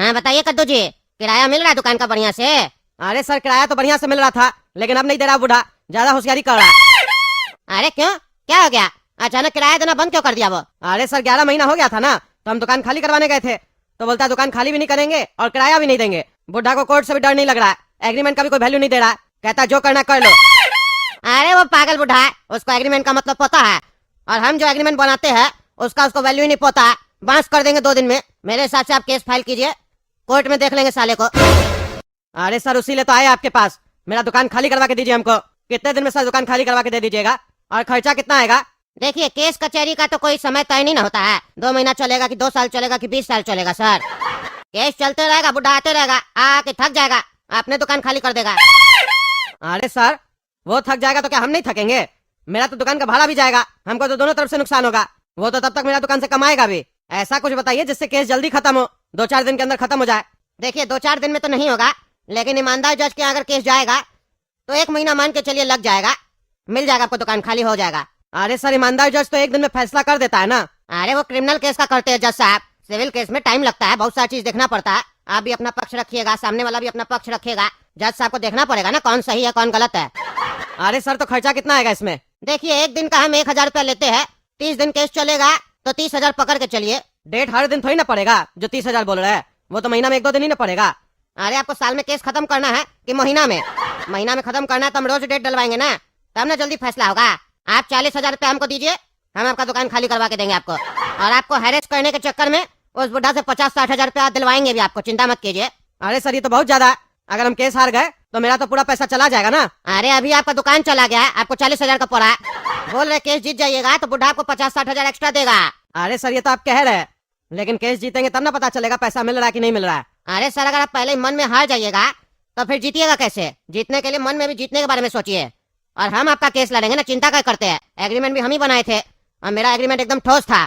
हाँ बताइए कद्दू जी, किराया मिल रहा है दुकान का बढ़िया से? अरे सर किराया तो बढ़िया से मिल रहा था, लेकिन अब नहीं दे रहा बूढ़ा, ज्यादा होशियारी कर रहा। अरे क्यों, क्या हो गया? अचानक किराया देना बंद क्यों कर दिया वो? अरे सर 11 महीना हो गया था ना, तो हम दुकान खाली करवाने गए थे, तो बोलता है दुकान खाली भी नहीं करेंगे और किराया भी नहीं देंगे। बुढ़ा को कोर्ट से भी डर नहीं लग रहा है, एग्रीमेंट का भी कोई वैल्यू नहीं दे रहा, कहता जो करना कर लो। अरे वो पागल बुढ़ा है, उसको एग्रीमेंट का मतलब पता है, और हम जो एग्रीमेंट बनाते हैं उसको वैल्यू ही नहीं पता है। बांस कर देंगे 2 दिन में। मेरे हिसाब से आप केस फाइल कीजिए, कोर्ट में देख लेंगे साले को। अरे सर उसी लिए तो आए आपके पास, मेरा दुकान खाली करवा के दीजिए हमको। कितने दिन में सर दुकान खाली करवा के दे दीजिएगा, और खर्चा कितना आएगा? देखिए केस कचहरी का तो कोई समय तय नहीं ना होता है, 2 महीना चलेगा कि 2 साल चलेगा कि 20 साल चलेगा सर। केस चलते रहेगा, बुढ़ा आते रहेगा, आके थक जाएगा, अपने दुकान खाली कर देगा। अरे सर वो थक जाएगा तो क्या हम नहीं थकेंगे? मेरा तो दुकान का भाड़ा भी जाएगा, हमको तो दोनों तरफ से नुकसान होगा। वो तो तब तक मेरा दुकान से कमाएगा भी। ऐसा कुछ बताइए जिससे केस जल्दी खत्म हो, 2-4 दिन के अंदर खत्म हो जाए। देखिए 2-4 दिन में तो नहीं होगा, लेकिन ईमानदार जज के अगर केस जाएगा तो 1 महीना मान के चलिए लग जाएगा, मिल जाएगा आपको, दुकान खाली हो जाएगा। अरे सर ईमानदार जज तो 1 दिन में फैसला कर देता है ना। अरे वो क्रिमिनल केस का करते हैं जज साहब, सिविल केस में टाइम लगता है, बहुत सारी चीज देखना पड़ता है। आप भी अपना पक्ष रखिएगा, सामने वाला भी अपना पक्ष रखिएगा, जज साहब को देखना पड़ेगा ना कौन सही है कौन गलत है। अरे सर तो खर्चा कितना आएगा इसमें? देखिए 1 दिन का हम 1000 रुपया लेते हैं, 30 दिन केस चलेगा तो 30,000 पकड़ के चलिए। डेट हर दिन थोड़ी ना पड़ेगा जो 30,000 बोल रहे हैं, वो तो महीना में 1-2 दिन ही ना पड़ेगा। अरे आपको साल में केस खत्म करना है कि महीना में? महीना में खत्म करना है तो हम रोज डेट डलवाएंगे ना, तब ना जल्दी फैसला होगा। आप 40,000 रुपया हमको दीजिए, हम आपका दुकान खाली करवा के देंगे आपको, और आपको हैरेस करने के चक्कर में उस बुढ़ा से 50-60 हजार रुपया दिलवाएंगे भी आपको, चिंता मत कीजिए। अरे सर ये तो बहुत ज्यादा है, अगर हम केस हार गए तो मेरा तो पूरा पैसा चला जाएगा ना। अरे अभी आपका दुकान चला गया है, आपको 40,000 का पड़ा है, बोल रहे केस जीत जाइएगा तो बुढ़ा आपको 50-60 हजार एक्स्ट्रा देगा। अरे सर ये तो आप कह रहे हैं, लेकिन केस जीतेंगे तब ना पता चलेगा पैसा मिल रहा है कि नहीं मिल रहा है। अरे सर अगर आप पहले ही मन में हार जाइएगा तो फिर जीतिएगा कैसे? जीतने के लिए मन में भी जीतने के बारे में सोचिए, और हम आपका केस लड़ेंगे ना, चिंता क्या करते हैं। एग्रीमेंट भी हम ही बनाए थे, और मेरा एग्रीमेंट एकदम ठोस था,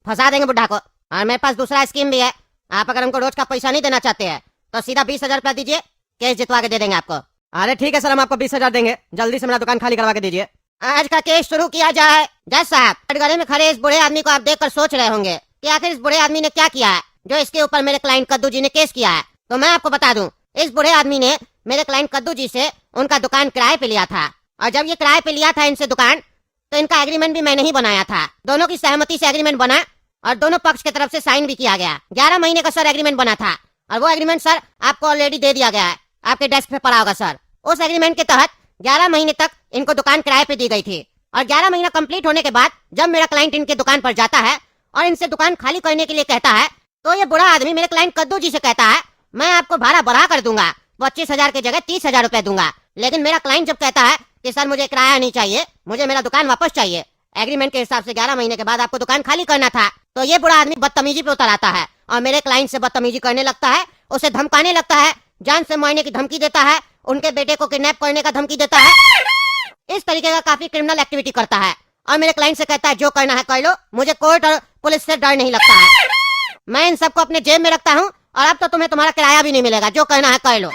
फंसा देंगे बुढ़ा को। और मेरे पास दूसरा स्कीम भी है, आप अगर हमको रोज का पैसा नहीं देना चाहते हैं तो सीधा 20,000 रुपया दीजिए, केस जितवा के दे देंगे आपको। अरे ठीक है सर, हम आपको 20,000 देंगे, जल्दी से मेरा दुकान खाली करवा के दीजिए। आज का केस शुरू किया जाए। जज साहब, कटघरे में खड़े इस बूढ़े आदमी को आप देखकर सोच रहे होंगे कि आखिर इस बूढ़े आदमी ने क्या किया है जो इसके ऊपर मेरे क्लाइंट कद्दू जी ने केस किया है। तो मैं आपको बता दूं, इस बूढ़े आदमी ने मेरे क्लाइंट कद्दू जी से उनका दुकान किराए पे लिया था, और जब ये किराए पे लिया था इनसे दुकान, तो इनका एग्रीमेंट भी मैंने ही बनाया था। दोनों की सहमति से एग्रीमेंट बना और दोनों पक्ष की तरफ से साइन भी किया गया। 11 महीने का सर एग्रीमेंट बना था, और वो एग्रीमेंट सर आपको ऑलरेडी दे दिया गया है, आपके डेस्क पे पड़ा होगा सर। उस एग्रीमेंट के तहत 11 महीने तक इनको दुकान किराए पे दी गई थी, और 11 महीना कंप्लीट होने के बाद जब मेरा क्लाइंट इनके दुकान पर जाता है और इनसे दुकान खाली करने के लिए कहता है, तो ये बुरा आदमी मेरे क्लाइंट कद्दू जी से कहता है मैं आपको भाड़ा बढ़ा कर दूंगा, 25,000 की जगह 30,000 रुपए दूंगा। लेकिन मेरा क्लाइंट जब कहता है कि सर मुझे किराया नहीं चाहिए, मुझे मेरा दुकान वापस चाहिए, एग्रीमेंट के हिसाब से 11 महीने के बाद आपको दुकान खाली करना था, तो ये बुरा आदमी बदतमीजी पे उतर आता है और मेरे क्लाइंट से बदतमीजी करने लगता है, उसे धमकाने लगता है, जान से मारने की धमकी देता है, उनके बेटे को किडनैप करने का धमकी देता है। इस तरीके का काफी क्रिमिनल एक्टिविटी करता है, और मेरे क्लाइंट से कहता है जो करना है कर लो, मुझे कोर्ट और पुलिस से डर नहीं लगता है। मैं इन सबको अपने जेब में रखता हूँ, और अब तो तुम्हें तुम्हारा किराया भी नहीं मिलेगा, जो करना है कर लो।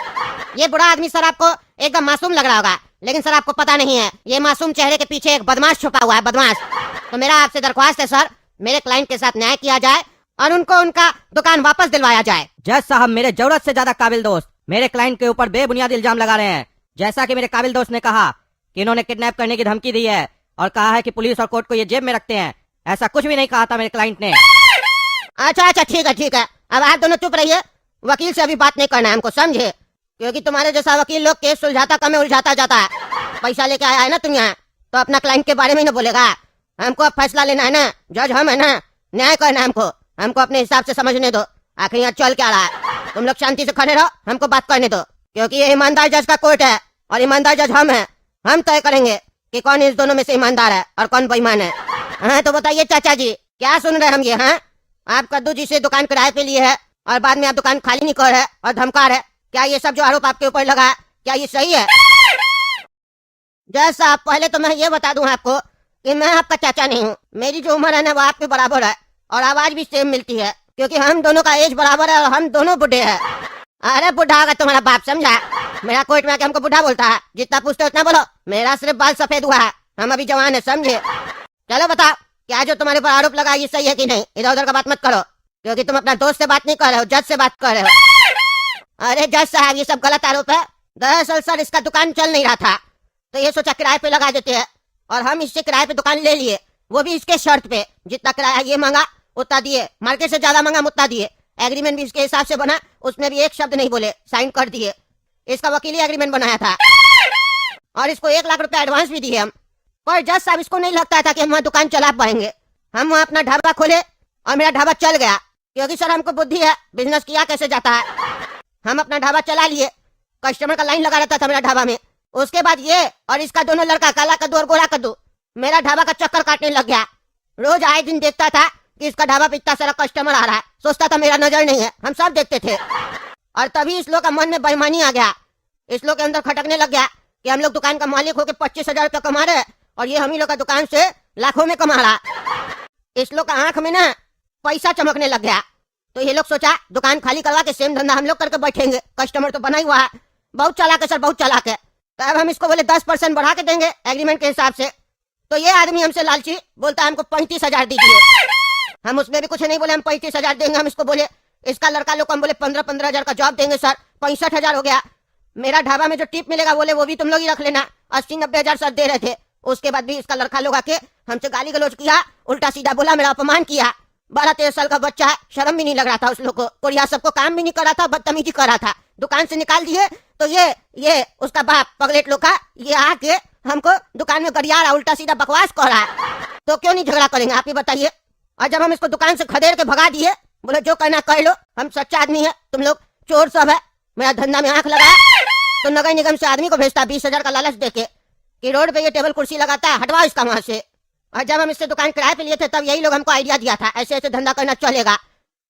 ये बुरा आदमी सर आपको एकदम मासूम लग रहा होगा, लेकिन सर आपको पता नहीं है ये मासूम चेहरे के पीछे एक बदमाश छुपा हुआ है, बदमाश। तो मेरा आपसे दरख्वास्त है सर, मेरे क्लाइंट के साथ न्याय किया जाए और उनको उनका दुकान वापस दिलवाया जाए। जज साहब, मेरे जरूरत से ज्यादा काबिल दोस्त मेरे क्लाइंट के ऊपर बेबुनियाद इल्जाम लगा रहे हैं। जैसा कि मेरे काबिल दोस्त ने कहा कि इन्होंने किडनैप करने की धमकी दी है, और कहा है कि पुलिस और कोर्ट को ये जेब में रखते हैं, ऐसा कुछ भी नहीं कहा था मेरे क्लाइंट ने। अच्छा ठीक है, अब आप दोनों चुप रहिए, वकील से अभी बात नहीं करना है हमको, समझे? क्योंकि तुम्हारे जैसा वकील लोग केस सुलझाता कम है उलझाता जाता है। पैसा लेके आया है ना तुम यहाँ, तो अपना क्लाइंट के बारे में ही ना बोलेगा। हमको अब फैसला लेना है ना, जज हम है ना, न्याय करना है हमको अपने हिसाब से समझने दो आखिर यहाँ चल क्या रहा है। तुम लोग शांति से खड़े रहो, हमको बात करने दो, क्योंकि ये ईमानदार जज का कोर्ट है, और ईमानदार जज हम है। हम तय करेंगे कि कौन इस दोनों में से ईमानदार है और कौन बेईमान है। हाँ तो बताइए चाचा जी, क्या सुन रहे हम ये? हाँ, आप कद्दू जी से दुकान किराए पे लिए है और बाद में आप दुकान खाली नहीं कर रहे और धमका रहे, क्या ये सब जो आरोप आपके ऊपर लगा है, क्या ये सही है? जज साहब, पहले तो मैं ये बता दूं आपको कि मैं आपका चाचा नहीं हूँ, मेरी जो उम्र है ना वो आपके बराबर है, और आवाज भी सेम मिलती है, क्योंकि हम दोनों का एज बराबर है और हम दोनों बुढ़े हैं। अरे बुढ़ा होगा तुम्हारा बाप, समझा? मेरा कोर्ट में आके हमको बुढ़ा बोलता है, जितना पूछते उतना बोलो। मेरा सिर्फ बाल सफेद हुआ है, हम अभी जवान है, समझे? चलो बताओ, क्या जो तुम्हारे पर आरोप लगा ये सही है कि नहीं? इधर उधर का बात मत करो। क्योंकि तुम अपना दोस्त से बात नहीं कर रहे हो, जज से बात कर रहे हो। अरे जज साहब, ये सब गलत आरोप है। दरअसल सर, इसका दुकान चल नहीं रहा था, तो ये सोचा किराए पे लगा देते हैं, और हम इससे किराए पे दुकान ले लिए, वो भी इसके शर्त पे। जितना किराया ये मांगा उतना दिए, मार्केट से ज्यादा मांगा उतना दिए। एग्रीमेंट भी इसके हिसाब से बना, उसमें भी एक शब्द नहीं बोले, साइन कर दिए। इसका वकील ही एग्रीमेंट बनाया था, और इसको 1 लाख रुपया एडवांस भी दिए हम। पर जज साहब, इसको नहीं लगता था कि हम वहाँ दुकान चला पाएंगे। हम वहाँ अपना ढाबा खोले और मेरा ढाबा चल गया, क्योंकि सर हमको बुद्धि है, बिजनेस किया कैसे जाता है। हम अपना ढाबा चला लिए, कस्टमर का लाइन लगा रहता था मेरा ढाबा में। उसके बाद ये और इसका दोनों लड़का, काला कद्दू और गोरा कद्दू, मेरा ढाबा का चक्कर काटने लग गया। रोज आए दिन देखता था कि इसका ढाबा पे इतना सारा कस्टमर आ रहा है, सोचता था मेरा नजर नहीं है, हम सब देखते थे। और तभी इस लोग का मन में बेईमानी आ गया, इस लोग के अंदर खटकने लग गया कि हम लोग दुकान का मालिक होकर 25,000 रुपया कमा रहे, और ये हम ही लोग का दुकान से लाखों में कमा रहा। इस लोग का आंख में ना पैसा चमकने लग गया, तो ये लोग सोचा दुकान खाली करवा के सेम धंधा हम लोग करके बैठेंगे, कस्टमर तो बना ही हुआ है। बहुत चालाक है सर, बहुत चालाक है। तो अब हम इसको बोले 10% बढ़ा के देंगे एग्रीमेंट के हिसाब से, तो ये आदमी हमसे लालची बोलता है हमको 35,000 दीजिए। हम उसमें भी कुछ नहीं बोले, हम 35,000 देंगे। हम इसको बोले, इसका लड़का लोग को हम बोले 15,000 का जॉब देंगे सर, 65,000 हो गया। मेरा ढाबा में जो टिप मिलेगा बोले वो भी तुम लोग ही रख लेना, 80-90,000 सर दे रहे थे। उसके बाद भी इसका लड़का लोग आके हमसे गाली गलौज किया, उल्टा सीधा बोला, मेरा अपमान किया। 12-13 साल का बच्चा है, शर्म भी नहीं लग रहा था उस लोग को, और यहाँ सबको काम भी नहीं कर रहा था, बदतमीजी कर रहा था। दुकान से निकाल दिए तो ये उसका बाप पगलेट लोग का ये आके हमको दुकान में गरिया रहा, उल्टा सीधा बकवास कर रहा है। तो क्यों नहीं झगड़ा करेंगे आप ही बताइए। और जब हम इसको दुकान से खदेड़ के भगा दिए, बोले जो करना कर लो, हम सच्चा आदमी है, तुम लोग चोर सब है, मेरा धंधा में आंख लगा, तो नगर निगम से आदमी को भेजता 20,000 का लालच देके कि रोड पे ये टेबल कुर्सी लगाता है, हटवाओ इसका वहां से। और जब हम इससे दुकान किराए पे लिए थे, तब यही लोग हमको आइडिया दिया था ऐसे ऐसे धंधा करना चलेगा।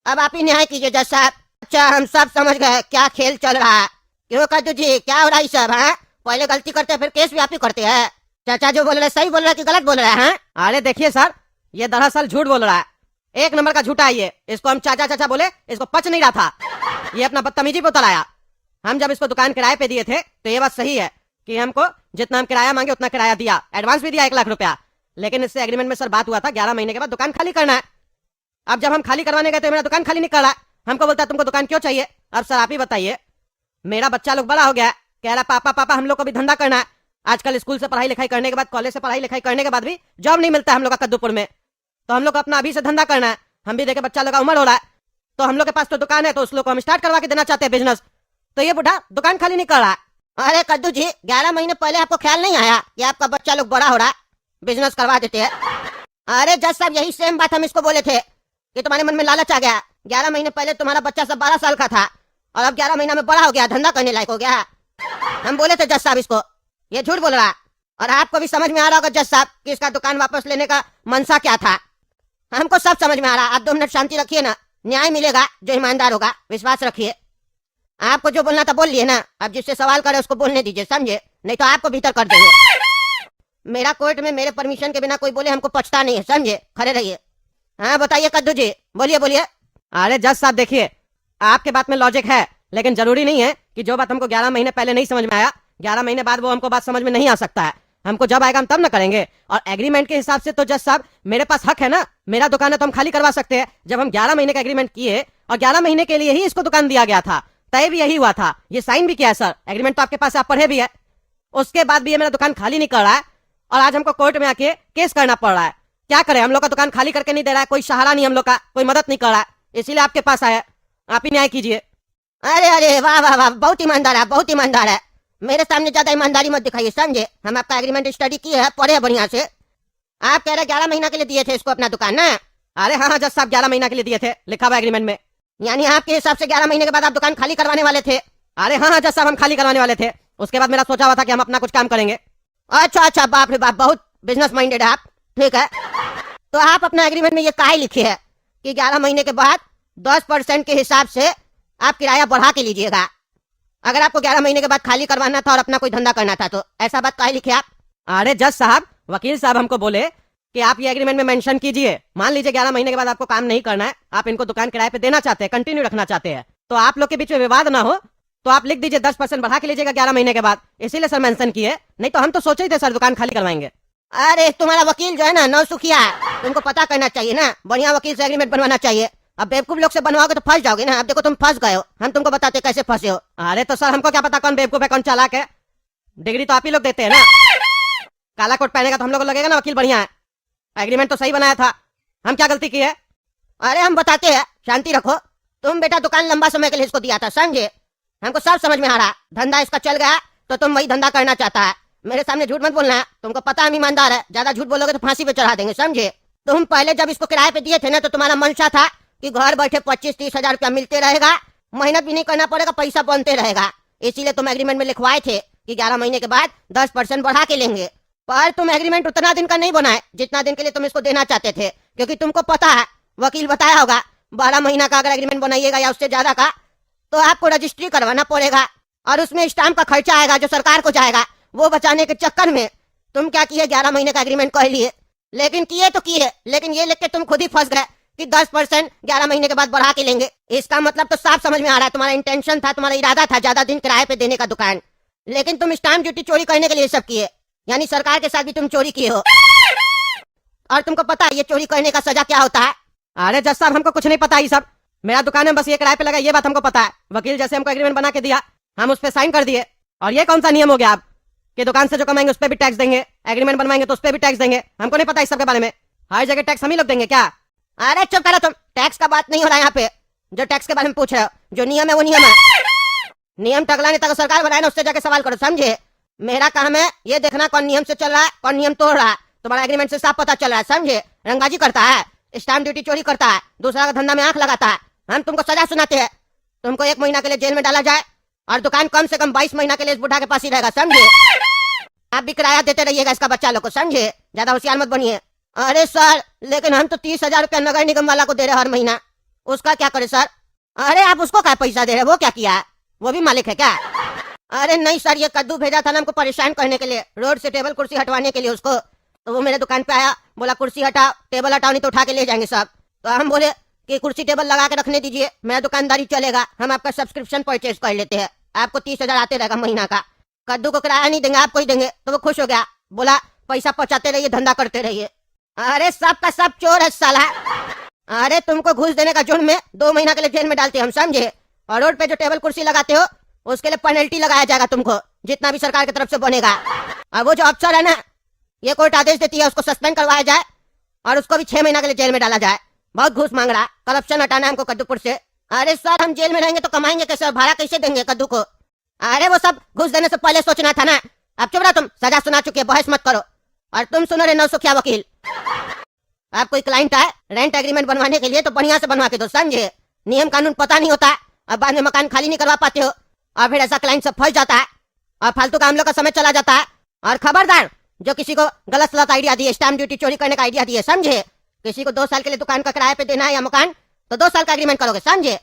अब आप ही न्याय कीजिए जज साहब। अच्छा, हम सब समझ गए क्या खेल चल रहा है। क्यों कद्दू जी, क्या हो रहा है सब? है पहले गलती करते हैं, फिर केस भी आप ही करते हैं। चाचा जो बोल रहे सही बोल रहे कि गलत बोल रहे हैं? अरे देखिए सर, ये दरअसल झूठ बोल रहा है, 1 नंबर का झूठा है ये। इसको हम चाचा चाचा बोले, इसको पच नहीं रहा था, ये अपना बदतमीजी पे उतर आया। हम जब इसको दुकान किराए पे दिए थे तो ये बात सही है कि हमको जितना हम किराया मांगे उतना किराया दिया, एडवांस भी दिया 1 लाख रुपया। लेकिन इससे एग्रीमेंट में सर बात हुआ था 11 महीने के बाद दुकान खाली करना है। अब जब हम खाली करवाने गए तो मेरा दुकान खाली नहीं कर रहा, हमको बोलता है तुमको दुकान क्यों चाहिए। अब सर आप ही बताइए, मेरा बच्चा लोग बड़ा हो गया, कह रहा पापा पापा हम लोग को भी धंधा करना है। आजकल स्कूल से पढ़ाई लिखाई करने के बाद, कॉलेज से पढ़ाई लिखाई करने के बाद भी जॉब नहीं मिलता हम लोग का कद्दूपुर में, तो हम लोग को अपना अभी से धंधा करना है। हम भी देखे बच्चा लोग का उम्र हो रहा है, तो हम लोग के पास तो दुकान है, तो उस लोग को हम स्टार्ट करवा के देना चाहते हैं बिजनेस। तो ये बुढ़ा दुकान खाली नहीं कर रहा। अरे कद्दू जी, 11 महीने पहले आपको ख्याल नहीं आया कि आपका बच्चा लोग बड़ा हो रहा है, बिजनेस करवा देते हैं? अरे जज साहब, यही सेम बात हम इसको बोले थे कि तुम्हारे मन में लालच आ गया। 11 महीने पहले तुम्हारा बच्चा सब 12 साल का था, और अब 11 महीना में बड़ा हो गया, धंधा करने लायक हो गया। हम बोले थे जज साहब इसको, ये झूठ बोल रहा। और आपको भी समझ में आ रहा होगा जज साहब कि इसका दुकान वापस लेने का मनसा क्या था। हमको सब समझ में आ रहा। आप 2 मिनट शांति रखिए ना, न्याय मिलेगा जो ईमानदार होगा, विश्वास रखिए। आपको जो बोलना था बोल लिए ना, अब जिससे सवाल करे उसको बोलने दीजिए, समझे? नहीं तो आपको भीतर कर देंगे। मेरा कोर्ट में मेरे परमिशन के बिना कोई बोले हमको पछता नहीं है, समझे? खड़े रहिए। हाँ बताइए कद्दू जी, बोलिए बोलिए। अरे जज साहब देखिए, आपके बात में लॉजिक है, लेकिन जरूरी नहीं है कि जो बात हमको 11 महीने पहले नहीं समझ में आया, 11 महीने बाद वो हमको बात समझ में नहीं आ सकता है। हमको जब आएगा हम तब ना करेंगे। और एग्रीमेंट के हिसाब से तो जज साहब मेरे पास हक है ना, मेरा दुकान है तो हम खाली करवा सकते हैं। जब हम 11 महीने का एग्रीमेंट किए और 11 महीने के लिए ही इसको दुकान दिया गया था, तय भी यही हुआ था, ये साइन भी किया है सर, एग्रीमेंट तो आपके पास आप पढ़े भी है। उसके बाद भी ये मेरा दुकान खाली नहीं कर रहा है, और आज हमको कोर्ट में आके केस करना पड़ रहा है। क्या करें, हम लोग का दुकान खाली करके नहीं दे रहा है, कोई सहारा नहीं हम लोग का, कोई मदद नहीं कर रहा है, इसीलिए आपके पास आया, आप ही न्याय कीजिए। अरे अरे वाह वाह वाह, बहुत ईमानदार है, बहुत ईमानदार है। मेरे सामने ज्यादा ईमानदारी मत दिखाइए, समझे? हम आपका एग्रीमेंट स्टडी किए हैं, पढ़े हैं बढ़िया से। आप कह रहे 11 महीना के लिए दिए थे इसको अपना दुकान ना? अरे हाँ जज साहब, 11 महीना के लिए दिए थे, लिखा हुआ एग्रीमेंट में। यानी आपके हिसाब से 11 महीने के बाद आप दुकान खाली करवाने वाले थे? अरे हाँ जज साहब, हम खाली करवाने वाले थे। उसके बाद मेरा सोचा हुआ था कि हम अपना कुछ काम करेंगे। अच्छा अच्छा, बाप रे बाप, बहुत बिजनेस माइंडेड है आप। ठीक है, तो आप अपना एग्रीमेंट में ये काहे लिखे है कि 11 महीने के बाद 10% के हिसाब से आप किराया बढ़ा के लीजिएगा? अगर आपको 11 महीने के बाद खाली करवाना था और अपना कोई धंधा करना था, तो ऐसा बात काहे लिखे आप? अरे जज साहब, वकील साहब हमको बोले कि आप ये एग्रीमेंट में मेंशन कीजिए, मान लीजिए 11 महीने के बाद आपको काम नहीं करना है, आप इनको दुकान किराए पे देना चाहते हैं, कंटिन्यू रखना चाहते हैं, तो आप लोग के बीच में विवाद ना हो, तो आप लिख दीजिए 10% बढ़ा के लीजिएगा 11 महीने के बाद। इसीलिए सर मेंशन किए, नहीं तो हम तो सोचे ही थे सर दुकान खाली करवाएंगे। अरे तुम्हारा वकील जो है ना नौसुखिया है, तुमको पता करना चाहिए ना, बढ़िया वकील से एग्रीमेंट बनवाना चाहिए। अब बेवकूफ लोग से बनवाओगे तो फंस जाओगे ना। अब देखो तुम फंस गए हो, हम तुमको बताते कैसे फंसे हो। अरे तो सर हमको क्या पता कौन बेवकूफ है कौन चालाक है, डिग्री तो आप ही लोग देते हैं ना। काला कोट पहनेगा तो हम लोग को लगेगा ना वकील बढ़िया है। एग्रीमेंट तो सही बनाया था, हम क्या गलती की है? अरे हम बताते हैं, शांति रखो। तुम बेटा दुकान लंबा समय के लिए इसको दिया था, समझे? हमको सब समझ में आ रहा, धंधा इसका चल गया तो तुम वही धंधा करना चाहता है। मेरे सामने झूठ मत बोलना है, तुमको पता हम ईमानदार है, ज्यादा झूठ बोलोगे तो फांसी पे चढ़ा देंगे, समझे? तुम पहले जब इसको किराए पे दिए थे ना तो तुम्हारा मंशा था कि घर बैठे 25-30 हजार रुपया मिलते रहेगा, मेहनत भी नहीं करना पड़ेगा, पैसा बनते रहेगा। इसीलिए तुम एग्रीमेंट में लिखवाए थे कि 11 महीने के बाद 10% बढ़ा के लेंगे। पर तुम एग्रीमेंट उतना दिन का नहीं बनाए जितना दिन के लिए तुम इसको देना चाहते थे, क्योंकि तुमको पता है, वकील बताया होगा, 12 महीना का अगर एग्रीमेंट बनाइएगा या उससे ज्यादा का तो आपको रजिस्ट्री करवाना पड़ेगा और उसमें स्टाम्प का खर्चा आएगा जो सरकार को जाएगा। वो बचाने के चक्कर में तुम क्या किए, 11 महीने का एग्रीमेंट कह लिए, लेकिन किए तो किए, लेकिन ये लिख के तुम खुद ही फंस गए कि 10% 11 महीने के बाद बढ़ा के लेंगे। इसका मतलब तो साफ समझ में आ रहा है, तुम्हारा इंटेंशन था, तुम्हारा इरादा था ज्यादा दिन किराए पे देने का दुकान, लेकिन तुम स्टाम्प ड्यूटी चोरी करने के लिए सब किए, यानी सरकार के साथ भी तुम चोरी किए हो। और तुमको पता है ये चोरी करने का सजा क्या होता है? अरे जज साहब हमको कुछ नहीं पता, ये सब मेरा दुकान है, बस ये किराए पे लगा, ये बात हमको पता है। वकील जैसे हमको एग्रीमेंट बना के दिया हम उस पर साइन कर दिए। और ये कौन सा नियम हो गया आप कि दुकान से जो कमाएंगे उस पर भी टैक्स देंगे, एग्रीमेंट बनवाएंगे तो उस पर भी टैक्स देंगे? हमको नहीं पता इस सब के बारे में, हर जगह टैक्स हम ही लोग देंगे क्या? अरे चुप करो तुम, टैक्स का बात नहीं हो रहा है यहाँ पे। जो टैक्स के बारे में पूछ रहे हो, जो नियम है वो नियम है। नियम टकला नेता को सरकार बनाए ना, उससे जाके सवाल करो, समझे? मेरा काम है ये देखना कौन नियम से चल रहा है कौन नियम तोड़ रहा है। तुम्हारा एग्रीमेंट से साफ पता चल रहा है, समझे? रंगाजी करता है, स्टाम्प ड्यूटी चोरी करता है, दूसरा का धंधा में आंख लगाता है। हम तुमको सजा सुनाते हैं, तुमको 1 महीना के लिए जेल में डाला जाए और दुकान कम से कम 22 महीना के लिए इस बुढ़ा के पास ही रहेगा, समझे? आप भी किराया देते रहिएगा इसका बच्चा लोग को, समझे? ज्यादा होशियार मत बनिए। अरे सर लेकिन हम तो 30 हजार रुपया नगर निगम वाला को दे रहे हर महीना, उसका क्या करे सर? अरे आप उसको क्या पैसा दे रहे, वो क्या किया है? वो भी मालिक है क्या? अरे नहीं सर, ये कद्दू भेजा था ना हमको परेशान करने के लिए, रोड से टेबल कुर्सी हटवाने के लिए उसको। तो वो मेरे दुकान पे आया, बोला कुर्सी हटाओ टेबल हटाओ नहीं तो उठा के ले जाएंगे सब। तो हम बोले कि कुर्सी टेबल लगा के रखने दीजिए, मेरा दुकानदारी चलेगा, हम आपका सब्सक्रिप्शन परचेज कर लेते हैं, आपको 30 हजार आते रहेगा महीना का। कद्दू को किराया नहीं देंगे, आपको ही देंगे। तो वो खुश हो गया, बोला पैसा पहुंचाते रहिए, धंधा करते रहिए। अरे सब का सब चोर है साला। अरे तुमको घूस देने का जुर्म में 2 महीना के लिए जेल में डालते हम, समझे? और रोड पे जो टेबल कुर्सी लगाते हो उसके लिए पेनल्टी लगाया जाएगा तुमको, जितना भी सरकार की तरफ से बनेगा। और वो जो अफसर है ना, ये कोर्ट आदेश देती है उसको सस्पेंड करवाया जाए और उसको भी 6 महीना के लिए जेल में डाला जाए। बहुत घूस मांग रहा, करप्शन हटाना है हमको कद्दूपुर से। अरे सर हम जेल में रहेंगे तो कमाएंगे कैसे और भाड़ा कैसे देंगे कद्दू को? अरे वो सब घूस देने से पहले सोचना था ना। अब चुप रहो तुम, सजा सुना चुके, बहस मत करो। और तुम सुनो रे नौसुखिया वकील, आप कोई क्लाइंट है रेंट एग्रीमेंट बनवाने के लिए तो बढ़िया से बनवा के दो, समझे? नियम कानून पता नहीं होता और बाद में मकान खाली नहीं करवा पाते हो और फिर ऐसा क्लाइंट सब फंस जाता है और फालतू का हम लोग का समय चला जाता है। और खबरदार जो किसी को गलत सलत आइडिया दिए, स्टाम्प ड्यूटी चोरी करने का आइडिया दिए, समझे? किसी को 2 साल के लिए दुकान का किराए पे देना है या मकान तो 2 साल का एग्रीमेंट करोगे, समझे?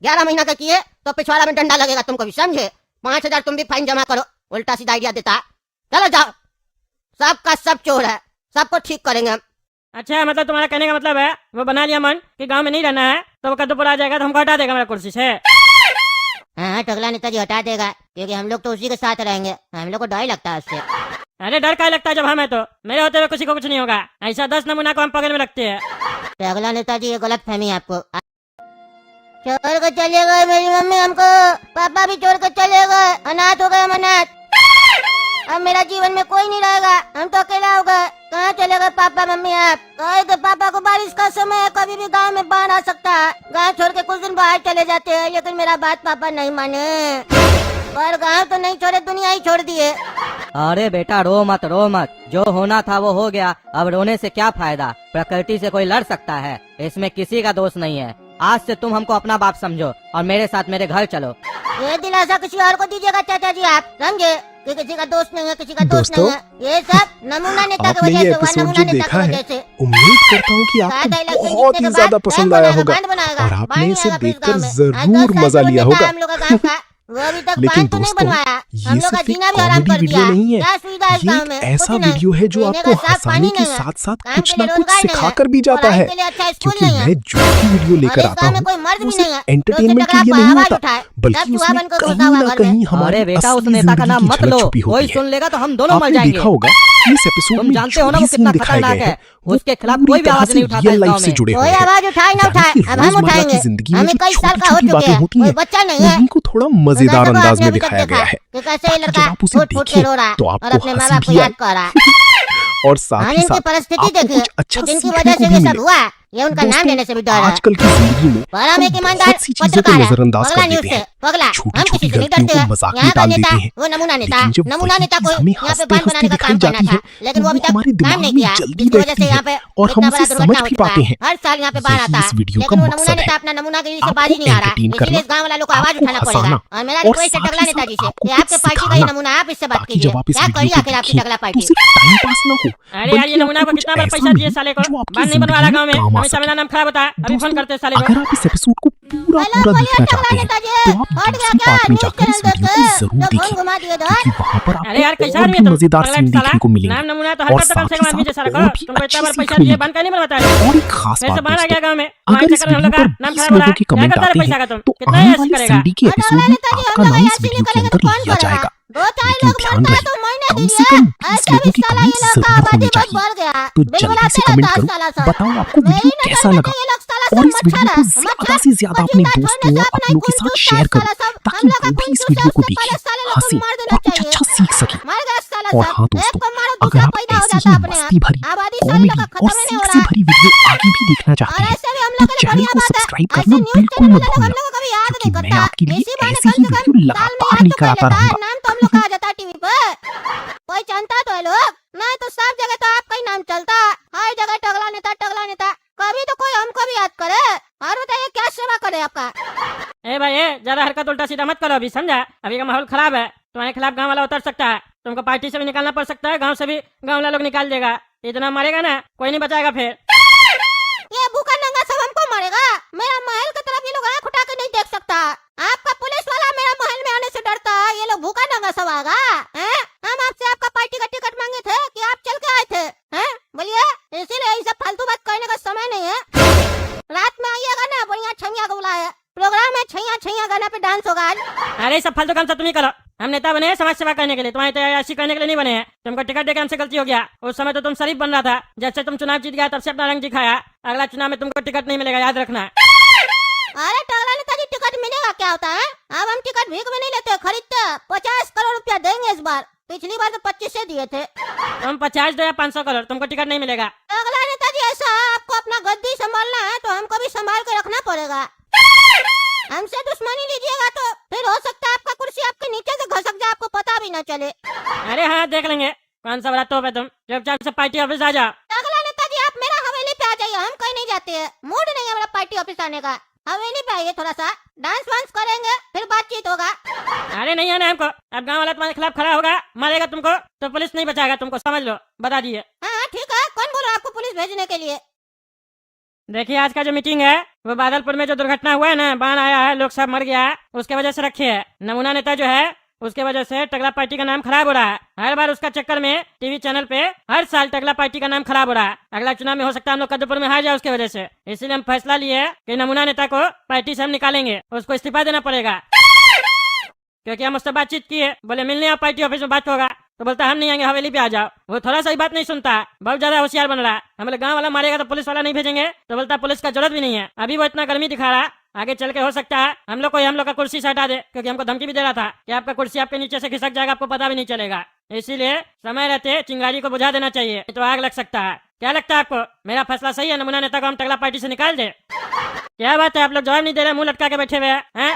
11 महीना का किए तो पिछवाड़ा में डंडा लगेगा तुमको भी, समझे? 5 हजार तुम भी फाइन जमा करो, उल्टा सीधा आइडिया देता है। चलो जाओ, सबका सब चोर है, सबको ठीक करेंगे हम। अच्छा मतलब तुम्हारा कहने का मतलब है वो बना लिया मन कि गांव में नहीं रहना है तो वो कद्दूपुर आ जाएगा तो हमको हटा देगा मेरा कुर्सी से। हाँ टकला नेताजी हटा देगा, क्योंकि हम लोग तो उसी के साथ रहेंगे, हम लोग को डर ही लगता है उससे। अरे डर क्या लगता है जब हम है तो, मेरे होते हुए किसी को कुछ नहीं होगा। ऐसा 10 नमूना को हम पकड़ में रखते हैं। टकला नेताजी ये गलत फहमी है आपको। छोड़ कर चले गए मेरी मम्मी हमको, पापा भी छोड़ कर चले गए, अनाथ हो गए हम अनाथ। अब मेरा जीवन में कोई नहीं रहेगा, हम तो अकेला हो गए। कहाँ चले गए पापा मम्मी आप? कहे थे पापा को बारिश का समय है, कभी भी गांव में बाढ़ आ सकता है, गांव छोड़ के कुछ दिन बाहर चले जाते हैं, लेकिन मेरा बात पापा नहीं माने। पर गांव तो नहीं छोड़े, दुनिया ही छोड़ दिए। अरे बेटा रो मत रो मत, जो होना था वो हो गया, अब रोने से क्या फायदा? प्रकृति से कोई लड़ सकता है, इसमें किसी का दोष नहीं है। आज से तुम हमको अपना बाप समझो और मेरे साथ मेरे घर चलो। ये दिलासा किसी और को दीजिएगा चाचा जी आप, समझे? कि किसी का दोस्त नहीं है, किसी का दोस्त नहीं है। ये सब नमूना नेता की वजह से हुआ, नमूना नेता की वजह से। उम्मीद करता हूँ कि आपको बहुत ही ज्यादा पसंद आया होगा और आपने इसे देखकर जरूर मजा लिया होगा। वो अभी तक लेकिन बांध तो नहीं दोस्तों, बनवाया, हम ये लोग का सिर्फ एक जीना भी हराम कॉमेडी कर दिया। वीडियो नहीं है, क्या सुविधा है इस ये गांव एक में? ऐसा कुछ नहीं। वीडियो है जो पीने आपको का साफ हंसाने पानी के नहीं है, साथ साथ काम कुछ के ना लिए कुछ रोजगार नहीं है, सिखाकर भी जाता पढ़ाई है। के लिए अच्छा स्कूल क्योंकि नहीं है। मैं जो भी वीडियो लेकर इस आता गांव में हूँ कोई मर्द वो भी नहीं सिर्फ है, एंटरटेनमेंट के लिए नहीं होता, बल्कि उसमें कहीं ना कहीं अरे हमारी बेटा उस असली नेता का जिंदगी नाम की मत झलक लो, छुपी कोई होती है। सुन लेगा तो हम दोनों मर आपने जाएंगे। देखा होगा इस एपिसोड तुम में जानते हो जो ना भी वो सीन कितना दिखाए खतरनाक गए है, हैं उसके खिलाफ कोई भी आवाज नहीं उठाता रियल इस लाइफ गांव से में। जुड़े कोई हुए हैं। आवाज उठाए ना उठाए, यानी कि अब हम रोजमर्रा की उठाएंगे। जिंदगी में हमें जो कई साल का हो छोटी-छोटी चुके बातें हैं, होती कोई हैं, बच्चा नहीं है। उन्हीं को थोड़ा मजेदार जैसा को अंदाज आपने में अभी तक दिखाया देखा गया है कि कैसे ये ताकि लड़का जब आप उसे फूट फूट के देखिए रो रहा है तो और आपको अपने माँ हंसी बाप को भी याद आए कर रहा है। और साथ हाँ, ही इनकी साथ परिस्थिति आपको देखिए कुछ अच्छा कि जिनकी सीखने वजह को से भी ये सब मिले। हुआ है, ये उनका नाम दोस्तों, लेने से भी डर है। आजकल की जिंदगी में पर हम एक हम ईमानदार बहुत सी चीजों को पत्रकार है, नजरअंदाज पगला कर न्यूज देते से हैं, पगला, हम छोटी-छोटी किसी से नहीं गलतियों डरते को हैं। मजाक में यहाँ का डाल नेता देते हैं। वो नमूना नेता, लेकिन जब नमूना वही नेता चीज को हमें यहाँ पे हंसते बंद बनाने हंसते का दिखाई काम करना जाती था, है लेकिन वो तो अभी वो तक हमारे काम दिमाग नहीं में किया, जल्दी जिसकी वजह बैठती से है यहाँ पे और इतना हम बड़ा उसे समझ दुर्घटना हो भी चुका पाते है। हैं। हर साल यहाँ पे बाढ़ आता यही है, इस वीडियो का लेकिन वो मकसद नमूना नेता है, अपना नमूनागिरी से आपको बाज ही नहीं आ रहा। एंटरटेन इसीलिए करना, इस गाँव वालों को आवाज आपको उठाना पड़ेगा। हंसाना और मेरा और रिक्वेस्ट है साथ टगला ही नेताजी साथ से आपको कि कुछ आपके पार्टी का ये सिखाना, नमूना आप इससे बात ताकि कीजिए। जब आप इस क्या वीडियो करिए को आखिर आपकी देखिए टगला तो पार्टी? सिर्फ टाइम पास ना हो, अरे यार ये बल्कि नमूना आपको को कुछ कितना बार ऐसा पैसा दिए मिले साले को, जो आपकी बात नहीं बनवा रहा जिंदगी गाँव में में, काम आ हमेशा मेरा सके। नाम खराब होता है। अभी फोन दोस्तों, करते हैं साले को। अगर आप इस एपिसोड को पूरा हेलो पूरा बोलिए देखना टगला चाहते हैं नेताजी, तो आप हट गया दूसरी क्या पार्ट में न्यूज जाकर इस चैनल वीडियो देख को के? जरूर जो फोन देखिए, घुमा दिए क्योंकि वहाँ पर अरे यार आपको कैसा और आदमी भी है तुम, मजेदार पगला सीन साला। देखने को मिलेंगे नाम नमूना तो और हरकत तो कम साथ से ही कम आदमी साथ जैसा और रखो। भी तुमको इतना अच्छी बार सीख पैसा दिए मिलेगी। बंद का नहीं बनवाता है। और एक खास फिर से बात बाहर आ गया दोस्तों, गाँव में, तुम्हारे अगर इस चक्कर में हम वीडियो लोग का पर नाम 20 खराब हो रहा लोगों है। के क्या कमेंट करता है आते पैसा हैं का तुम? तो कितना आने ऐश वाले करेगा? संडे के एपिसोड टगला में नेताजी हम आपका लोग नाम इस ऐसे नहीं वीडियो के करेंगे तो अंदर कौन लिया करेगा? जाएगा। 2-4 लेकिन लोग ध्यान मरता है रहे, तो महीने कम से दीजिए। कम 20 ऐसे लोगों भी के साला कमेंट ये लोग का जरूर आबादी होने बहुत चाहिए। बढ़ गया। तो बिल जल्दी बुलाते से कमेंट रहता है करो, साला सब। बताओ आपको मेरी वीडियो नजर कैसा में लगा तो ये लोग साला और सब इस मच्छर वीडियो है। को ज्यादा मच्छर से ज्यादा अपने जिंदा दोस्तों छोड़ने से और अपना अपनों के खून साथ चूसता है शेयर करो साला सब। ताकि हम लोग का वो भी खून इस चूसा वीडियो को उससे पहले देखे, साले लोग को हंसे मार देना और कुछ चाहिए। अच्छा सीख सके। मर गया साला और सब। हाँ एक दोस्तों, को मारो अगर दूसरा आप पैदा हो ऐसी जाता ही है अपने मस्ती आप। भरी, आबादी साले कॉमेडी लोग का और खत्म ही नहीं सीख हो से रहा। भरी वीडियो आगे भी देखना चाहते और हैं ऐसे भी हम तो लोग के लिए चैनल बढ़िया को बात है, सब्सक्राइब ऐसे करना न्यूज़ बिल्कुल चैनल मत वाले लोग हम भूलना, लोगों को भी याद क्योंकि नहीं मैं करता। आपके लिए इसी बहाने ऐसे कम ही से कम वीडियो साल में लगातार याद तो लेकर कर आता लेता है। रहूंगा। नाम तो हम लोग का आ जाता है टीवी पे। कोई जानता तो है लोग, नहीं तो सब जगह तो आपका ही नाम चलता। हर जगह टगला नेता टगला नेता। कभी तो कोई हमको भी याद करे। और बताइए क्या सेवा करे आपका? ए भाई ए, ज्यादा हरकत उल्टा सीधा मत करो अभी, समझा? अभी का माहौल खराब है, तुम्हारे खिलाफ गांव वाला उतर सकता है। तुमको पार्टी से भी निकालना पड़ सकता है, गांव से भी गांव वाला लोग निकाल देगा। इतना मारेगा ना कोई नहीं बचाएगा फिर। ये भूखा नंगा सब हमको मारेगा। मेरा महल की तरफ ये लोग आँख उठा के नहीं देख सकता। आपका पुलिस वाला मेरा महल में आने से डरता है। ये लोग भूखा नंगा सब आएगा। हैं? हम आपसे आपका पार्टी का टिकट मांगे थे कि आप चल के आए थे? हैं? बोलिए। इसीलिए ये सब फालतू बात करने का समय नहीं है। रात में आइएगा ना, बढ़िया छमिया को बुलाए। प्रोग्राम है छैया छैया गाना पे डांस होगा आज। अरे सब फालतू काम सब तुम ही करो। हम नेता बने हैं समाज सेवा करने के लिए, तुम्हारी तैयारी करने के लिए नहीं बने हैं। तुमको टिकट देकर हमसे गलती हो गया। उस समय तो तुम शरीफ बन रहा था, जब से तुम चुनाव जीत गया तब से अपना रंग दिखाया। अगला चुनाव में तुमको टिकट नहीं मिलेगा, याद रखना। अरे टगला नेताजी टिकट मिलेगा क्या होता है? अब हम टिकट भीख में नहीं लेते, खरीदते। 50 करोड़ रुपया देंगे इस बार। पिछली बार तो 25 दिए थे। तुम 50 दो या 500 करोड़, तुमको टिकट नहीं मिलेगा। टगला नेताजी ऐसा है, आपको अपना गद्दी संभालना है तो हमको भी संभाल के रखना पड़ेगा। हमसे दुश्मनी लीजिएगा तो फिर हो सकता है आपका कुर्सी आपके नीचे से घसक जाए, आपको पता भी न चले। अरे हाँ देख लेंगे कौन सा बड़ा तोप है तुम। चुपचाप से पार्टी ऑफिस आ जाओ। टगला नेताजी आप मेरा हवेली पे आ जाइए, हम कहीं नहीं जाते हैं। मूड नहीं है मेरा पार्टी ऑफिस आने का। हवेली पे आइए, थोड़ा सा डांस वांस करेंगे, फिर बातचीत होगा। अरे नहीं आना हमको। अब गांव वाला तुम्हारे खिलाफ खड़ा होगा, मारेगा तुमको तो पुलिस नहीं बचाएगा तुमको, समझ लो, बता दिए। हाँ ठीक है, कौन बोल रहा है आपको पुलिस भेजने के लिए? देखिए आज का जो मीटिंग है वो बादलपुर में जो दुर्घटना हुआ है ना, बाढ़ आया है, लोग सब मर गया है, उसके वजह से रखे है। नमूना नेता जो है उसके वजह से टगला पार्टी का नाम खराब हो रहा है। हर बार उसका चक्कर में टीवी चैनल पे हर साल टगला पार्टी का नाम खराब हो रहा है। अगला चुनाव में हो सकता है हम लोग कद्दूपुर में हार जाए उसके वजह से। इसीलिए हम फैसला लिए कि नमूना नेता को पार्टी से हम निकालेंगे, उसको इस्तीफा देना पड़ेगा। क्योंकि हम उससे बातचीत किए, बोले मिलने आप पार्टी ऑफिस में बात होगा, तो बोलता हम नहीं आएंगे, हवेली पे आ जाओ। वो थोड़ा सा ही बात नहीं सुनता, बहुत ज्यादा होशियार बन रहा है। हम बोले गाँव वाला मारेगा तो पुलिस वाला नहीं भेजेंगे, तो बोलता पुलिस का जरूरत भी नहीं है। अभी वो इतना गर्मी दिखा रहा है, आगे चल के हो सकता है हम लोग का कुर्सी से हटा दे, क्योंकि हमको धमकी भी दे रहा था कि आपका कुर्सी आपके नीचे से खिसक जाएगा, आपको पता भी नहीं चलेगा। इसीलिए समय रहते चिंगारी को बुझा देना चाहिए, तो आग लग सकता है। क्या लगता है आपको, मेरा फैसला सही है? नमूना नेता को हम टगला पार्टी से निकाल दे? क्या बात है, आप लोग जवाब नहीं दे रहे, मुंह लटका के बैठे हुए हैं।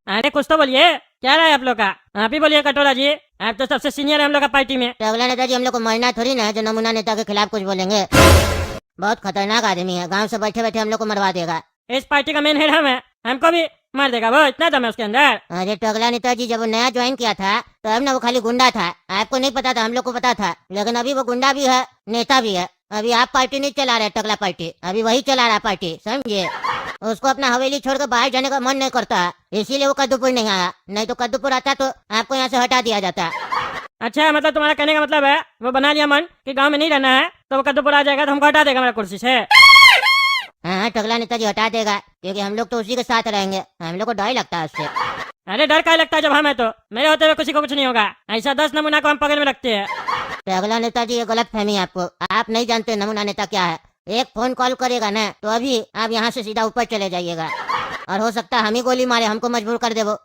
अरे कुछ तो बोलिए, क्या रहा है आप लोग का? आप ही बोलिए कटोरा जी, आप तो सबसे सीनियर है हम लोग का पार्टी में। टगला नेताजी हम लोग को मरना थोड़ी ना है जो नमूना नेता के खिलाफ कुछ बोलेंगे। बहुत खतरनाक आदमी है, गांव से बैठे बैठे हम लोग को मरवा देगा। इस पार्टी का मेन हेड हम है, हमको भी मार देगा वो, इतना दम है उसके अंदर। अरे टगला नेताजी जब वो नया ज्वाइन किया था तो अब ना वो खाली गुंडा था, आपको नहीं पता था, हम लोग को पता था। लेकिन अभी वो गुंडा भी है, नेता भी है। अभी आप पार्टी नहीं चला रहे टगला पार्टी, अभी वही चला रहा पार्टी, समझिए। उसको अपना हवेली छोड़कर बाहर जाने का मन नहीं करता है, इसीलिए वो कद्दूपुर नहीं आया। नहीं तो कद्दूपुर आता तो आपको यहाँ से हटा दिया जाता। अच्छा मतलब तुम्हारा कहने का मतलब है वो बना लिया मन कि गांव में नहीं रहना है, तो वो कद्दूपुर आ जाएगा तो हमको हटा देगा मेरा कुर्सी से। हाँ टगला नेताजी हटा देगा, क्योंकि हम लोग तो उसी के साथ रहेंगे, हम लोग को डर लगता है उससे। अरे डर क्या लगता है, जब हम है तो मेरे होते हुए किसी को कुछ नहीं होगा। ऐसा 10 नमूना को हम पकड़ में रखते हैं। टगला नेताजी, ये गलत फहमी है आपको। आप नहीं जानते नमूना नेता क्या है। एक फोन कॉल करेगा ना तो अभी आप यहाँ से सीधा ऊपर चले जाइएगा, और हो सकता है हम ही गोली मारे, हमको मजबूर कर दे वो।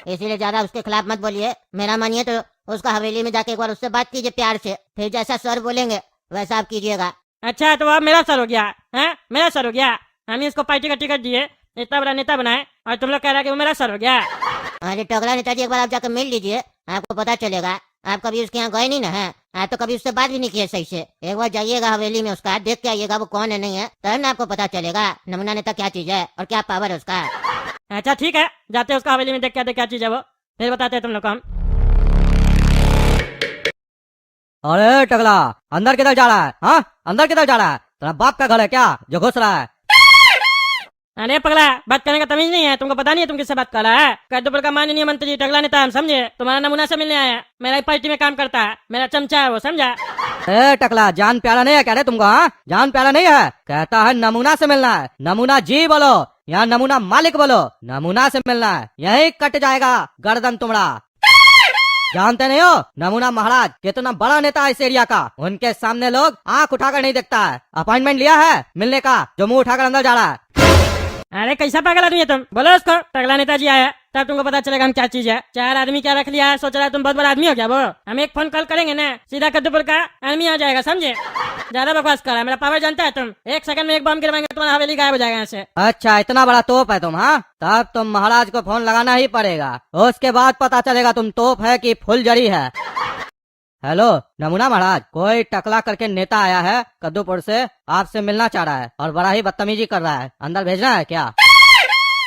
इसीलिए ज्यादा उसके खिलाफ मत बोलिए। मेरा मानिए तो उसका हवेली में जाके एक बार उससे बात कीजिए प्यार से, फिर जैसा सर बोलेंगे वैसा आप कीजिएगा। अच्छा तो अब मेरा सर हो गया है, मेरा सर हो गया। हम ही इसको पार्टी का टिकट दिए, इतना बड़ा नेता बनाए, और तुम लोग कह रहा कि वो मेरा सर हो गया। अरे टगला नेताजी, एक बार आप जाकर मिल लीजिए, आपको पता चलेगा। आप कभी उसके यहाँ गए नहीं ना है, आप तो कभी उससे बात भी नहीं किए सही से। एक बार जाइएगा हवेली में उसका, देख के आइएगा वो कौन है नहीं है, तब ना आपको पता चलेगा नमूना नेता क्या चीज है और क्या पावर है उसका। अच्छा ठीक है, जाते हैं उसका हवेली में, देख के क्या चीज है वो, फिर बताते हैं तुम लोग को हम। अरे टकला, अंदर किधर जा रहा है? हाँ, अंदर किधर जा रहा है? तेरा बाप का घर है क्या जो घुस रहा है? अरे पगला, बात करने का तमीज नहीं है तुमको? पता नहीं है तुम किससे बात कर रहा है? कद्दूपुर का माननीय मंत्री टगला नेता हम, समझे? तुम्हारा नमूना से मिलने आया, मेरा पार्टी में काम करता है, मेरा चमचा है वो, समझा? ए टकला, जान प्यारा नहीं है क्या रे तुमको? हाँ, जान प्यारा नहीं है? कहता है नमूना से मिलना है। नमूना जी बोलो या नमूना मालिक बोलो, नमूना से मिलना है, यही कट जाएगा गर्दन तुम्हारा। जानते नहीं हो नमूना महाराज कितना बड़ा नेता है इस एरिया का? उनके सामने लोग आंख उठाकर नहीं देखता है। अपॉइंटमेंट लिया है मिलने का, जो मुंह उठाकर अंदर जा रहा है। अरे कैसा पागल आदमी है तुम? बोलो उसको टगला नेताजी आया, तब तुमको पता चलेगा हम क्या चीज है। 4 आदमी क्या रख लिया है, सोच रहा है तुम बहुत बड़ा आदमी हो क्या? वो हम एक फोन कॉल करेंगे ना, सीधा कद्दूपुर का आदमी आ जाएगा, समझे? ज्यादा बकवास कर रहा है, मेरा पावर जानता है तुम? 1 सेकंड में एक बम गिरवाएंगे, तुम्हारा हवेली गायब हो जाएगा यहाँ से। अच्छा, इतना बड़ा तोप है तुम? हाँ, तब तुम महाराज को फोन लगाना ही पड़ेगा, उसके बाद पता चलेगा तुम तोप है कि फुलझड़ी है। हेलो नमूना महाराज, कोई टकला करके नेता आया है कद्दूपुर से, आपसे मिलना चाह रहा है और बड़ा ही बदतमीजी कर रहा है, अंदर भेजना है क्या?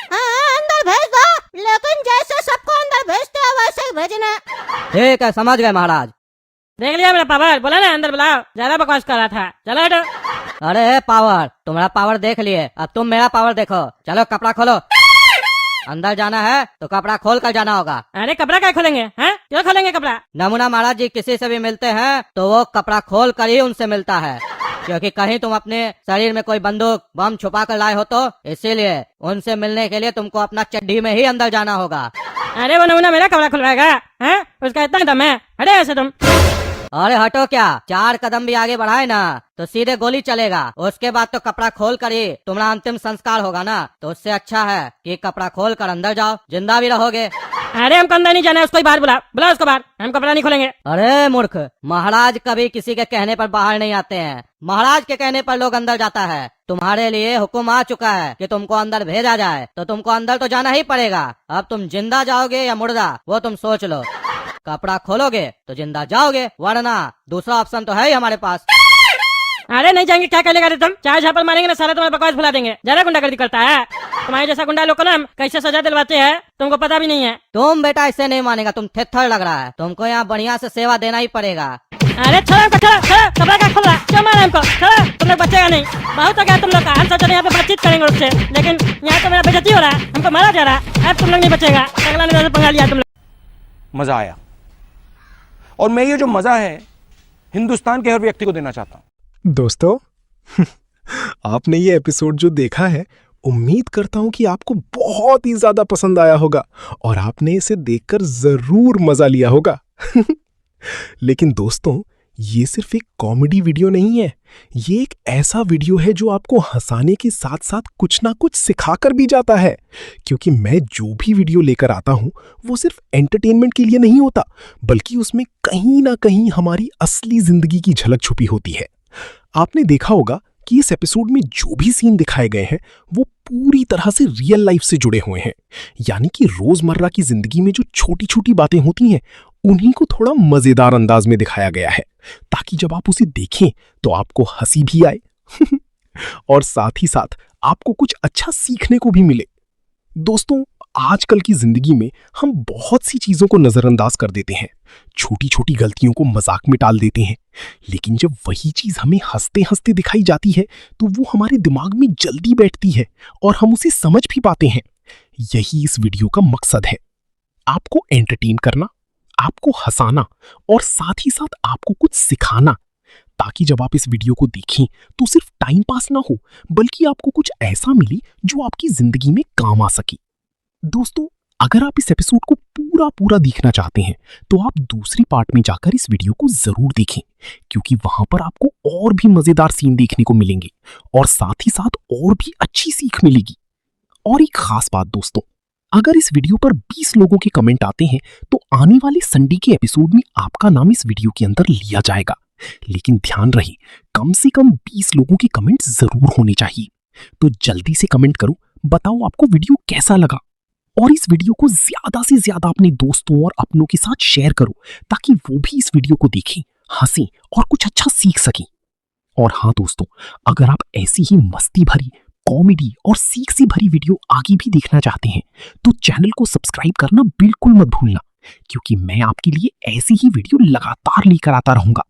अंदर भेज दो, लेकिन जैसे सबको अंदर भेजते हैं वैसे ही भेजना। ठीक है, समझ गए महाराज। देख लिया मेरा पावर, बोला ना अंदर बुलाओ, ज्यादा बकवास कर रहा था। चलो हटो। अरे पावर, तुम्हारा पावर देख लिए, अब तुम मेरा पावर देखो। चलो कपड़ा खोलो, अंदर जाना है तो कपड़ा खोल कर जाना होगा। अरे कपड़ा क्या खोलेंगे? हैं, क्यों खोलेंगे कपड़ा? नमूना महाराज जी किसी से भी मिलते हैं तो वो कपड़ा खोल कर ही उनसे मिलता है, क्योंकि कहीं तुम अपने शरीर में कोई बंदूक बम छुपा कर लाए हो तो, इसीलिए उनसे मिलने के लिए तुमको अपना चड्डी में ही अंदर जाना होगा। अरे वो नमूना मेरा कपड़ा खुलवाएगा? हैं, उसका इतना दम है? हटे ऐसे तुम। अरे हटो क्या, 4 कदम भी आगे बढ़ाए ना तो सीधे गोली चलेगा। उसके बाद तो कपड़ा खोल कर ही तुम्हारा अंतिम संस्कार होगा ना, तो उससे अच्छा है कि कपड़ा खोल कर अंदर जाओ, जिंदा भी रहोगे। अरे हमको अंदर नहीं जाना है, उसको ही बाहर बुला उसको बाहर, हम कपड़ा नहीं खोलेंगे। अरे मूर्ख, महाराज कभी किसी के कहने पर बाहर नहीं आते हैं, महाराज के कहने पर लोग अंदर जाता है। तुम्हारे लिए हुक्म आ चुका है कि तुमको अंदर भेजा जाए, तो तुमको अंदर तो जाना ही पड़ेगा। अब तुम जिंदा जाओगे या मुर्दा, वो तुम सोच लो। कपड़ा खोलोगे तो जिंदा जाओगे, वरना दूसरा ऑप्शन तो है ही हमारे पास। अरे नहीं जाएंगे, क्या कर लेगा तुम? 4 झापड़ मारेंगे ना, सारा तुम्हारा बकवास भुला देंगे। ज्यादा गुंडागर्दी करता है, तुम्हारे जैसा गुंडा लोग को ना हम कैसे सजा दिलवाते हैं तुमको पता भी नहीं है। तुम बेटा इससे नहीं मानेगा, तुम थेथर लग रहा है, तुमको यहाँ बढ़िया से सेवा देना ही पड़ेगा। अरे छोड़ो कपड़ा क्या खोल रहा है? क्यों मारा हमको? छोड़ो, तुम लोग बचेगा नहीं, बहुत हो गया तुम लोग का। हम सोच रहे यहाँ पे बातचीत करेंगे उससे, लेकिन यहाँ तो मेरा बेइज्जती हो रहा है, हमको मारा जा रहा है। अब तुम लोग नहीं बचेगा, अगला ने पंगा लिया तुम लोग। मजा आया, और मैं ये जो मजा है हिंदुस्तान के हर व्यक्ति को देना चाहता हूं। दोस्तों आपने ये एपिसोड जो देखा है, उम्मीद करता हूं कि आपको बहुत ही ज्यादा पसंद आया होगा और आपने इसे देखकर जरूर मजा लिया होगा। लेकिन दोस्तों, ये सिर्फ एक कॉमेडी वीडियो नहीं है, ये एक ऐसा वीडियो है जो आपको हंसाने के साथ साथ कुछ ना कुछ सिखाकर भी जाता है। क्योंकि मैं जो भी वीडियो लेकर आता हूं वो सिर्फ एंटरटेनमेंट के लिए नहीं होता, बल्कि उसमें कहीं ना कहीं हमारी असली जिंदगी की झलक छुपी होती है। आपने देखा होगा कि इस एपिसोड में जो भी सीन दिखाए गए हैं वो पूरी तरह से रियल लाइफ से जुड़े हुए हैं, यानी कि रोजमर्रा की जिंदगी में जो छोटी छोटी बातें होती हैं उन्हीं को थोड़ा मजेदार अंदाज में दिखाया गया है, ताकि जब आप उसे देखें तो आपको हंसी भी आए और साथ ही साथ आपको कुछ अच्छा सीखने को भी मिले। दोस्तों, आजकल की जिंदगी में हम बहुत सी चीजों को नजरअंदाज कर देते हैं, छोटी छोटी गलतियों को मजाक में टाल देते हैं, लेकिन जब वही चीज हमें हंसते हंसते दिखाई जाती है तो वो हमारे दिमाग में जल्दी बैठती है और हम उसे समझ भी पाते हैं। यही इस वीडियो का मकसद है, आपको एंटरटेन करना, आपको हंसाना और साथ ही साथ आपको कुछ सिखाना, ताकि जब आप इस वीडियो को देखें तो सिर्फ टाइम पास ना हो, बल्कि आपको कुछ ऐसा मिले जो आपकी जिंदगी में काम आ सके। दोस्तों, अगर आप इस एपिसोड को पूरा पूरा पूरा देखना चाहते हैं तो आप दूसरी पार्ट में जाकर इस वीडियो को जरूर देखें, क्योंकि वहां पर आपको और भी मजेदार सीन देखने को मिलेंगे और साथ ही साथ और भी अच्छी सीख मिलेगी। और एक खास बात दोस्तों, अगर इस वीडियो पर 20 लोगों के कमेंट आते हैं तो आने वाले संडे के एपिसोड में आपका नाम इस वीडियो के अंदर लिया जाएगा। लेकिन ध्यान रहे, कम से कम 20 लोगों के कमेंट जरूर होने चाहिए। तो जल्दी से कमेंट करो, बताओ आपको वीडियो कैसा लगा, और इस वीडियो को ज्यादा से ज्यादा अपने दोस्तों और अपनों के साथ शेयर करो ताकि वो भी इस वीडियो को देखें, हंसें और कुछ अच्छा सीख सकें। और हाँ दोस्तों, अगर आप ऐसी ही मस्ती भरी, कॉमेडी और सीख सी भरी वीडियो आगे भी देखना चाहते हैं तो चैनल को सब्सक्राइब करना बिल्कुल मत भूलना, क्योंकि मैं आपके लिए ऐसी ही वीडियो लगातार लेकर आता रहूंगा।